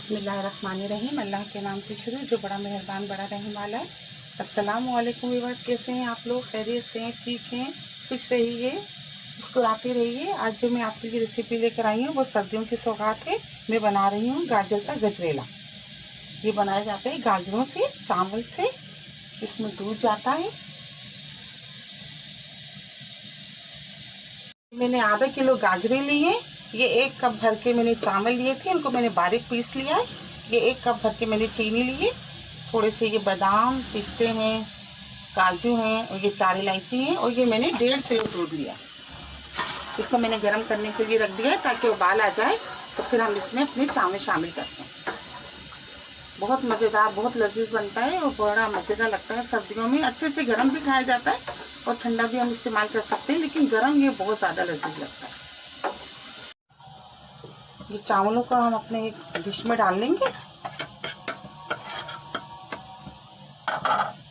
बिस्मिल्लाहिर्रहमानिर्रहीम। अल्लाह के नाम से शुरू, जो बड़ा मेहरबान बड़ा रहने वाला है। अस्सलामु अलैकुम व्यूअर्स, कैसे हैं आप लोग? खैरियत से हैं? ठीक हैं? खुश रहिए, मुस्कुराते रहिए। आज जो मैं आपके लिए रेसिपी लेकर आई हूँ वो सर्दियों की सौगात है। मैं बना रही हूँ गाजर का गजरेला। ये बनाया जाता है गाजरों से, चावल से। इसमें दूध जाता है। मैंने आधा किलो गाजरें ली है। ये 1 कप भर के मैंने चावल लिए थे, इनको मैंने बारीक पीस लिया है। ये 1 कप भर के मैंने चीनी ली है। थोड़े से ये बादाम पिस्ते हैं, काजू हैं, और ये 4 इलायची हैं, और ये मैंने 1.5 किलो दूध लिया। इसको मैंने गर्म करने के लिए रख दिया है ताकि उबाल आ जाए, तो फिर हम इसमें अपने चावल शामिल करते हैं। बहुत मज़ेदार, बहुत लजीज बनता है और बड़ा मज़ेदार लगता है। सर्दियों में अच्छे से गर्म भी खाया जाता है और ठंडा भी हम इस्तेमाल कर सकते हैं, लेकिन गर्म ये बहुत ज़्यादा लजीज लगता है। ये चावलों को हम अपने एक डिश में डाल लेंगे।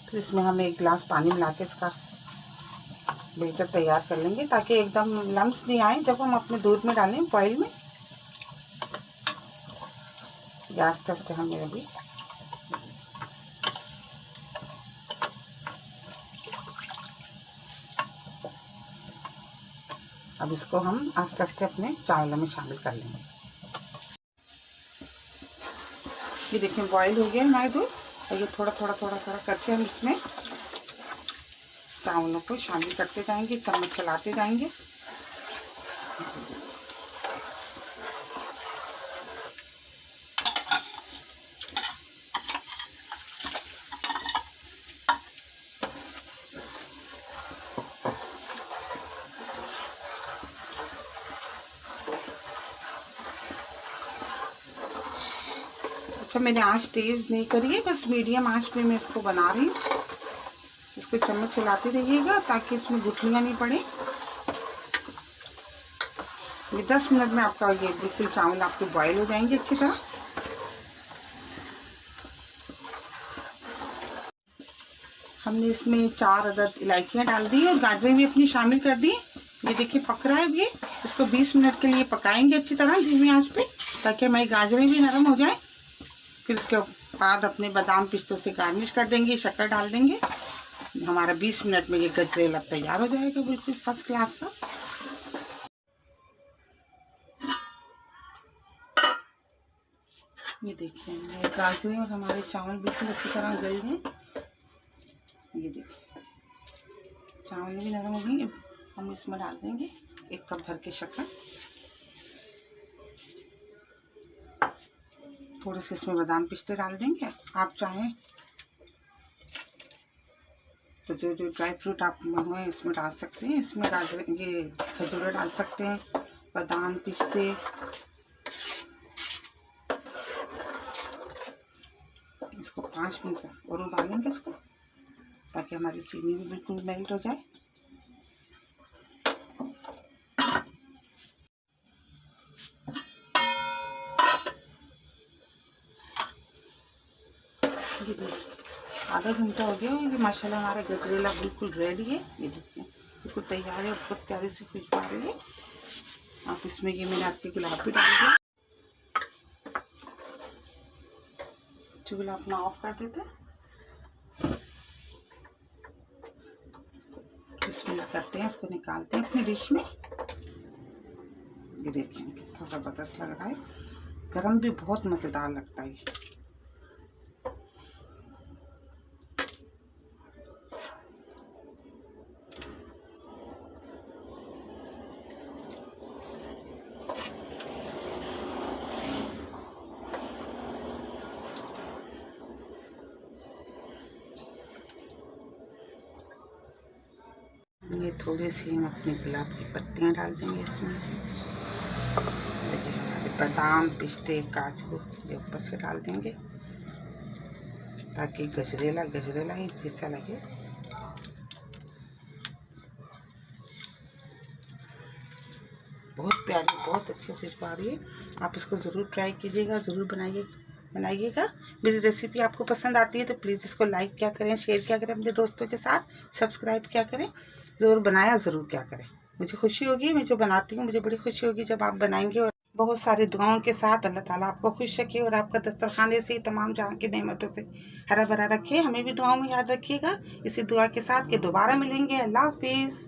फिर इसमें हम 1 गिलास पानी मिला के इसका बेटर तैयार कर लेंगे ताकि एकदम लम्स नहीं आए जब हम अपने दूध में डालें बॉयल में। गैस आस्ते हमें अभी अब इसको हम आस्ते आस्ते अपने चावलों में शामिल कर लेंगे। ये देखिए बॉईल हो गया हमारा दूध, और ये थोड़ा थोड़ा करके हम इसमें चावलों को शामिल करते जाएंगे, चम्मच चलाते जाएंगे। अच्छा, मैंने आंच तेज़ नहीं करी है, बस मीडियम आंच पे मैं इसको बना रही हूँ। इसको चम्मच चलाते रहिएगा ताकि इसमें गुठलियाँ नहीं पड़े। ये 10 मिनट में आपका ये बिल्कुल चावल आपके बॉईल हो जाएंगे अच्छी तरह। हमने इसमें 4 अदद इलायचियाँ डाल दी और गाजरें भी अपनी शामिल कर दी। ये देखिए पक रहा है अब ये। इसको 20 मिनट के लिए पकाएंगे अच्छी तरह धीमी आंच पे, ताकि हमारी गाजरें भी नरम हो जाए। फिर उसके बाद अपने बादाम पिस्तों से गार्निश कर देंगे, शक्कर डाल देंगे। हमारा 20 मिनट में ये गजरेला तैयार हो जाएगा, बिल्कुल फर्स्ट क्लास सा। ये देखिए मेरे गाजरें और हमारे चावल बिल्कुल अच्छी तरह गल गए। ये देखिए चावल भी नरम हो गई। हम इसमें डाल देंगे 1 कप भर के शक्कर। थोड़े से इसमें बादाम पिस्ते डाल देंगे। आप चाहें तो जो ड्राई फ्रूट आप हो इसमें डाल सकते हैं। इसमें गाजर ये खजूरें डाल सकते हैं, बादाम पिस्ते। इसको 5 मिनट और उबालेंगे इसको, ताकि हमारी चीनी भी बिल्कुल मेल्ट हो जाए। आधा घंटा हो गया है। ये माशाल्लाह हमारा गजरेला बिल्कुल रेडी है। ये देखिए बिल्कुल तैयार है, बहुत प्यारी सी खुशबू आ रही है। आप इसमें ये मैंने आपके गुलाब भी डाल दिया। चूल्हा अपना ऑफ कर देते हैं। इसमें करते हैं, इसको निकालते हैं अपनी डिश में। ये देखिए कितना ज़बरदस्त लग रहा है। गरम भी बहुत मज़ेदार लगता है। ये थोड़ी सी हम अपने गुलाब की पत्तियाँ डाल देंगे इसमें। हमारे बादाम पिस्ते काजू ये ऊपर से डाल देंगे, ताकि गजरेला ही जैसा लगे। बहुत प्यारी, बहुत अच्छी खुशबू आ रही है। आप इसको ज़रूर ट्राई कीजिएगा, ज़रूर बनाइएगा। मेरी रेसिपी आपको पसंद आती है तो प्लीज़ इसको लाइक क्या करें, शेयर क्या करें अपने दोस्तों के साथ, सब्सक्राइब क्या करें, ज़रूर बनाया ज़रूर क्या करें। मुझे खुशी होगी, मैं जो बनाती हूँ मुझे बड़ी खुशी होगी जब आप बनाएंगे और बहुत सारी दुआओं के साथ अल्लाह ताला आपको खुश रखे और आपका दस्तरखान से तमाम जहाँ की नेमतों से हरा भरा रखे। हमें भी दुआओं में याद रखिएगा इसी दुआ के साथ कि दोबारा मिलेंगे। अल्लाह हाफिज़।